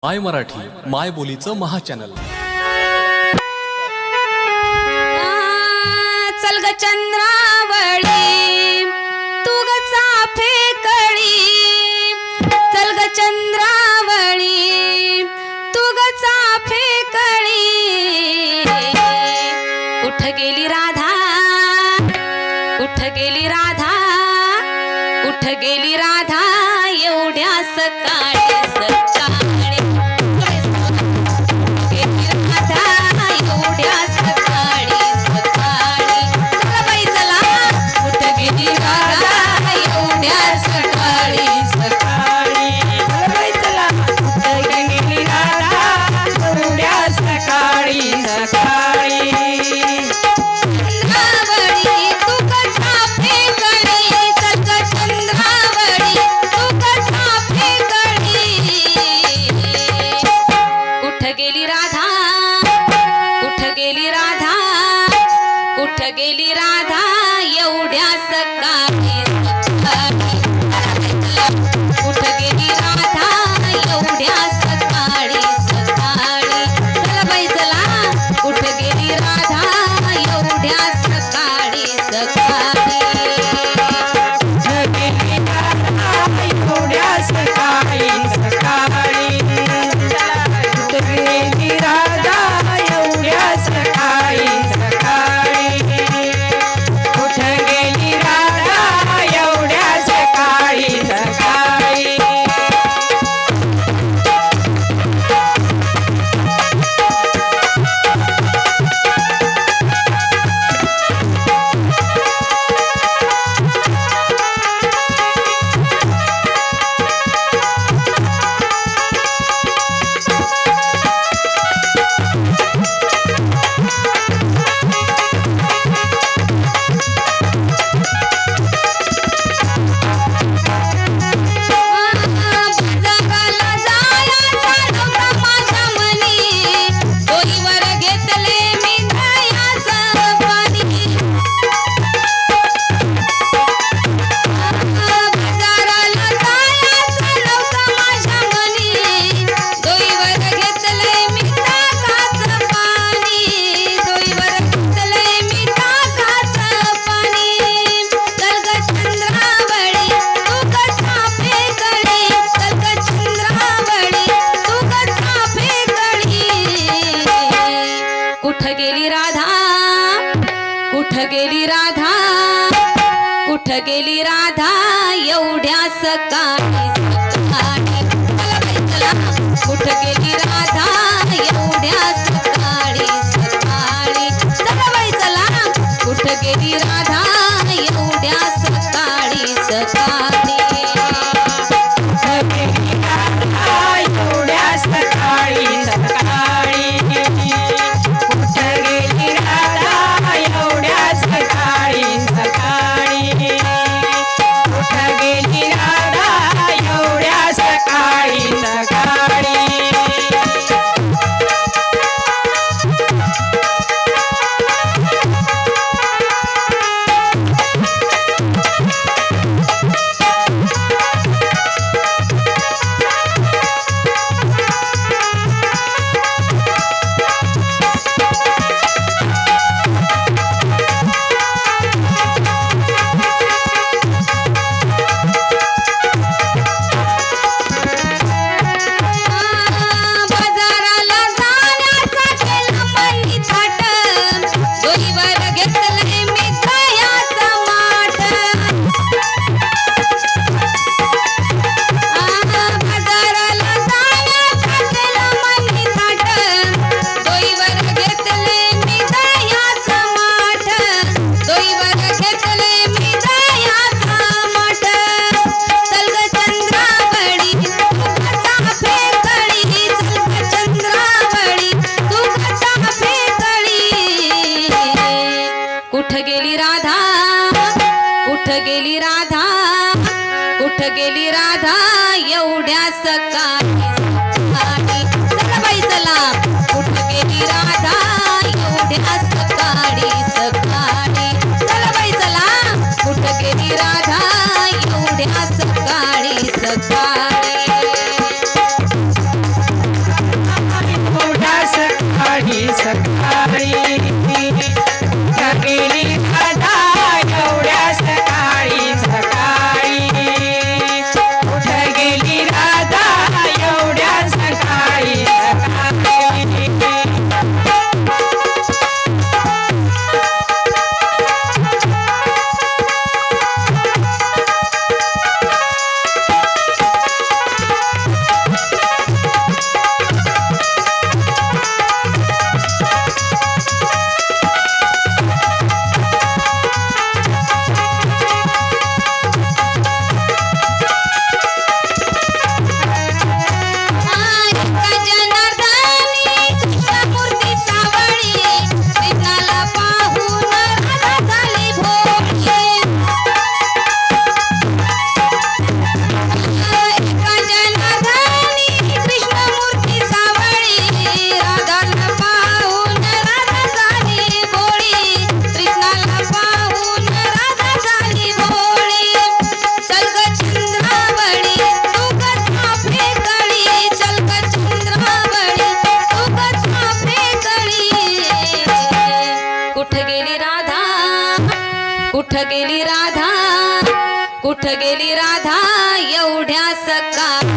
माय मराठी माय बोलीचं महाचॅनल। चल ग चंद्रावळी तू ग चाफे कळी, चल ग चंद्रावळी तू ग चाफे कळी। कुठ गेली राधा, कुठ गेली राधा, कुठ गेली राधा एवढ्या सकाळी सकाळी। गेली राधा एवढ्या सकाळी सकाळी। चला बाई चला, कुठ गेली राधा एवढ्या सकाळी सकाळी। चला बाई चला, कुठे गेली राधा एवढ्या सकाळी सकाळी। चंद्रावळी तू ग चाफे कळी, चल ग चंद्रावळी तू ग चाफे कळी। कुठ गेली राधा, कुठ गेली राधा, कुठ गेली राधा एवढ्या सकाळी सकाळी। कुठ गेली राधा एवढ्या सकाळी सकाळी। चला बाई चला, कुठ गेली राधा एवढ्या सकाळी सकाळी। गेली राधा एवढ्या सकाळी सकाळी। कुठे गेली राधा एवढ्या सकाळी सकाळी। कुठे गेली राधा एवढ्या सकाळी सकाळी। जगाला जायाचा नव्हता माझ्या मनी, डोईवर घेतले मी दह्याचं पाणी। बाजाराला जायाचा नव्हता माझ्या मनी, डोईवर घेतले मी ताकाचं पाणी, डोईवर घेतले मी ताकाचं पाणी। चल ग चंद्रावळी तू ग चाफे कळी, चल ग चंद्रावळी तू ग चाफे कळी। कुठ गेली राधा, कुठ गेली राधा, कुठ गेली राधा एवढ्या सकाळी सकाळी। चला बाई चला, कुठ गेली राधा एवढ्या सकाळी सकाळी। चला बाई चला, कुठ गेली राधा एवढ्या सकाळी सकाळी। गेली राधा एवढ्या सकाळी सकाळी। कुठे गेली राधा एवढ्या सकाळी सकाळी। कुठे गेली राधा गेली राधा कुठं गेली राधा एवढ्या सकाळी